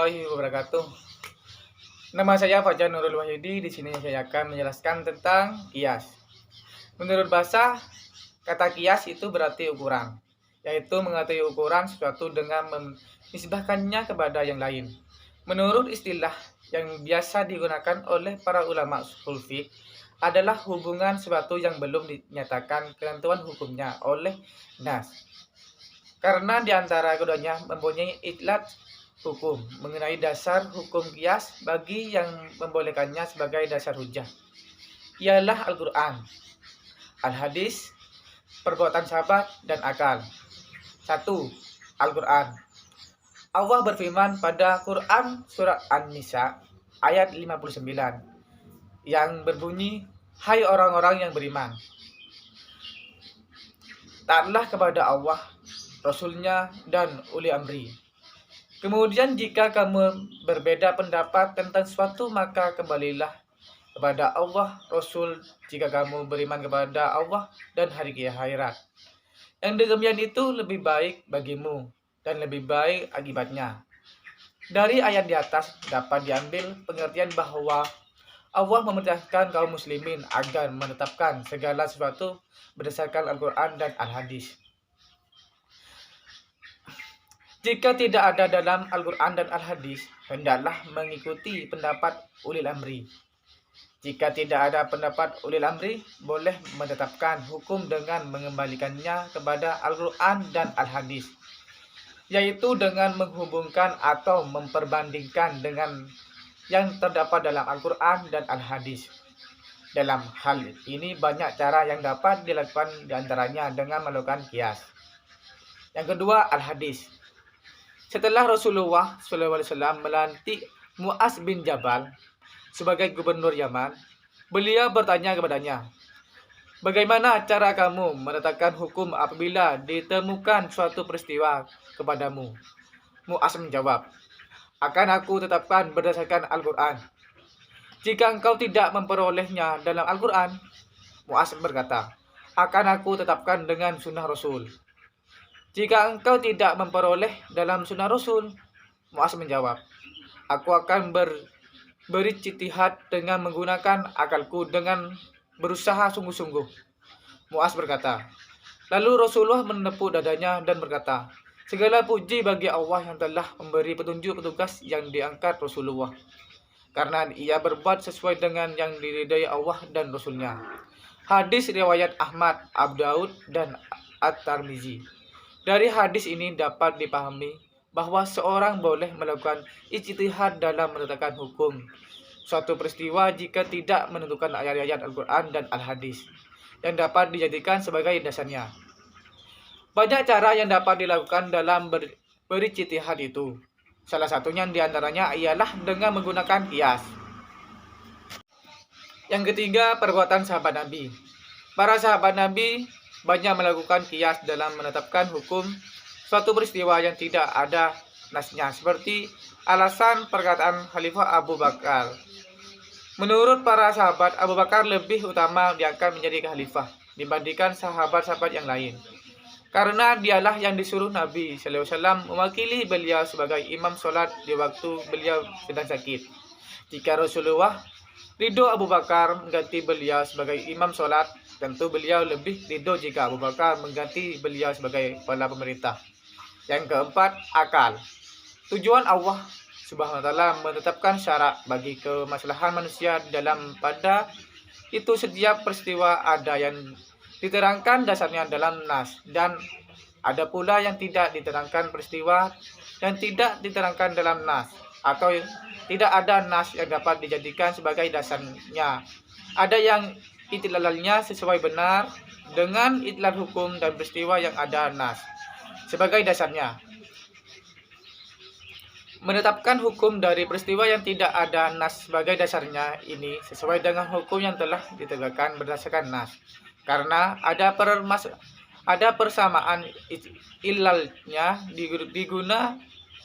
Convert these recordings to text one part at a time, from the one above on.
warahmatullahi wabarakatuh. Nama saya Fajar Nurul Wahyudi. Di sini saya akan menjelaskan tentang kias. Menurut bahasa, kata kias itu berarti ukuran, yaitu mengetahui ukuran sesuatu dengan menisbahkannya kepada yang lain. Menurut istilah yang biasa digunakan oleh para ulama ushul fiqh adalah hubungan sesuatu yang belum dinyatakan ketentuan hukumnya oleh nas. Karena di antara keduanya mempunyai iklat hukum mengenai dasar hukum kias bagi yang membolehkannya sebagai dasar hujah ialah Al-Quran, Al-Hadis, perbuatan sahabat, dan akal. 1. Al-Quran. Allah berfirman pada Quran surat An-Nisa ayat 59 yang berbunyi, "Hai orang-orang yang beriman, taatlah kepada Allah, Rasulnya, dan uli amri. Kemudian jika kamu berbeda pendapat tentang sesuatu, maka kembalilah kepada Allah, Rasul, jika kamu beriman kepada Allah dan hari akhirat. Yang demikian itu lebih baik bagimu dan lebih baik akibatnya." Dari ayat di atas dapat diambil pengertian bahwa Allah memerintahkan kaum muslimin agar menetapkan segala sesuatu berdasarkan Al-Quran dan Al-Hadis. Jika tidak ada dalam Al-Quran dan Al-Hadis, hendaklah mengikuti pendapat ulil amri. Jika tidak ada pendapat ulil amri, boleh menetapkan hukum dengan mengembalikannya kepada Al-Quran dan Al-Hadis, yaitu dengan menghubungkan atau memperbandingkan dengan yang terdapat dalam Al-Quran dan Al-Hadis. Dalam hal ini banyak cara yang dapat dilakukan, diantaranya dengan melakukan kias. Yang kedua, Al-Hadis. Setelah Rasulullah SAW melantik Mu'az bin Jabal sebagai gubernur Yaman, beliau bertanya kepadanya, "Bagaimana cara kamu menetapkan hukum apabila ditemukan suatu peristiwa kepadamu?" Mu'az menjawab, "Akan aku tetapkan berdasarkan Al-Quran. Jika engkau tidak memperolehnya dalam Al-Quran," Mu'az berkata, "akan aku tetapkan dengan sunnah Rasul. Jika engkau tidak memperoleh dalam sunnah Rasul," Mu'az menjawab, "aku akan berijtihad dengan menggunakan akalku dengan berusaha sungguh-sungguh." Mu'az berkata, lalu Rasulullah menepuk dadanya dan berkata, "Segala puji bagi Allah yang telah memberi petunjuk petugas yang diangkat Rasulullah, karena ia berbuat sesuai dengan yang diridai Allah dan Rasulnya." Hadis riwayat Ahmad, Abu Daud, dan At-Tirmizi. Dari hadis ini dapat dipahami bahwa seorang boleh melakukan ijtihad dalam menetapkan hukum suatu peristiwa jika tidak menentukan ayat-ayat Al-Quran dan Al-Hadis yang dapat dijadikan sebagai dasarnya. Banyak cara yang dapat dilakukan dalam berijtihad itu. Salah satunya diantaranya ialah dengan menggunakan kias. Yang ketiga, perbuatan sahabat Nabi. Para sahabat Nabi banyak melakukan kias dalam menetapkan hukum suatu peristiwa yang tidak ada nasnya, seperti alasan perkataan Khalifah Abu Bakar. Menurut para sahabat, Abu Bakar lebih utama diangkat menjadi khalifah dibandingkan sahabat-sahabat yang lain, karena dialah yang disuruh Nabi SAW mewakili beliau sebagai imam sholat di waktu beliau sedang sakit. Jika Rasulullah ridho Abu Bakar mengganti beliau sebagai imam sholat, tentu beliau lebih ridho jika Abu Bakar mengganti beliau sebagai kepala pemerintah. Yang keempat, akal. Tujuan Allah Subhanahu wa ta'ala menetapkan syarat bagi kemaslahan manusia dalam pada itu setiap peristiwa ada yang diterangkan dasarnya dalam nas, dan ada pula yang tidak diterangkan peristiwa dan tidak diterangkan dalam nas, atau tidak ada nas yang dapat dijadikan sebagai dasarnya. Ada yang itlalalnya sesuai benar dengan itlal hukum dan peristiwa yang ada nas sebagai dasarnya. Menetapkan hukum dari peristiwa yang tidak ada nas sebagai dasarnya ini sesuai dengan hukum yang telah ditegakkan berdasarkan nas, karena ada persamaan ilalnya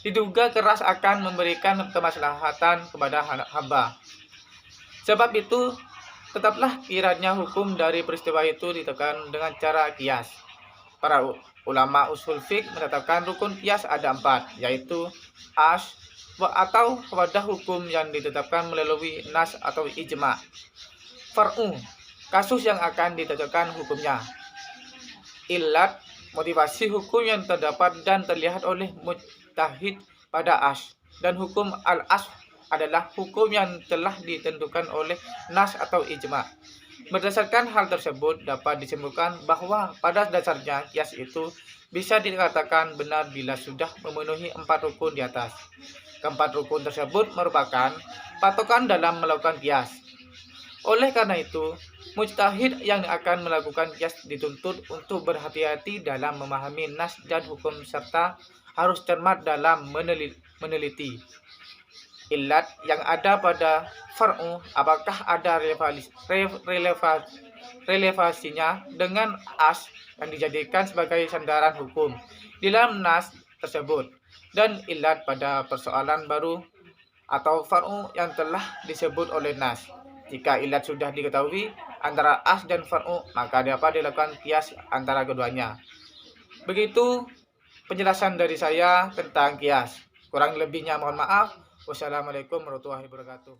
diduga keras akan memberikan kemaslahatan kepada hamba. Sebab itu tetaplah kiranya hukum dari peristiwa itu ditetapkan dengan cara kias. Para ulama usul fiqh menetapkan rukun kias ada 4, yaitu as, atau wadah hukum yang ditetapkan melalui nas atau ijma. Far'u, kasus yang akan ditegakkan hukumnya. Ilat, motivasi hukum yang terdapat dan terlihat oleh mujtahid pada as. Dan hukum al-as adalah hukum yang telah ditentukan oleh nas atau ijma. Berdasarkan hal tersebut dapat disimpulkan bahwa pada dasarnya kias itu bisa dikatakan benar bila sudah memenuhi 4 rukun di atas. Keempat rukun tersebut merupakan patokan dalam melakukan kias. Oleh karena itu, mujtahid yang akan melakukan kias dituntut untuk berhati-hati dalam memahami nas dan hukum serta harus cermat dalam meneliti ilat yang ada pada far'u, apakah ada relevansinya dengan as yang dijadikan sebagai sandaran hukum di dalam nas tersebut, dan ilat pada persoalan baru atau far'u yang telah disebut oleh nas. Jika ilat sudah diketahui antara as dan far'u, maka dapat dilakukan kias antara keduanya. Begitu penjelasan dari saya tentang kias. Kurang lebihnya mohon maaf. Wassalamualaikum warahmatullahi wabarakatuh.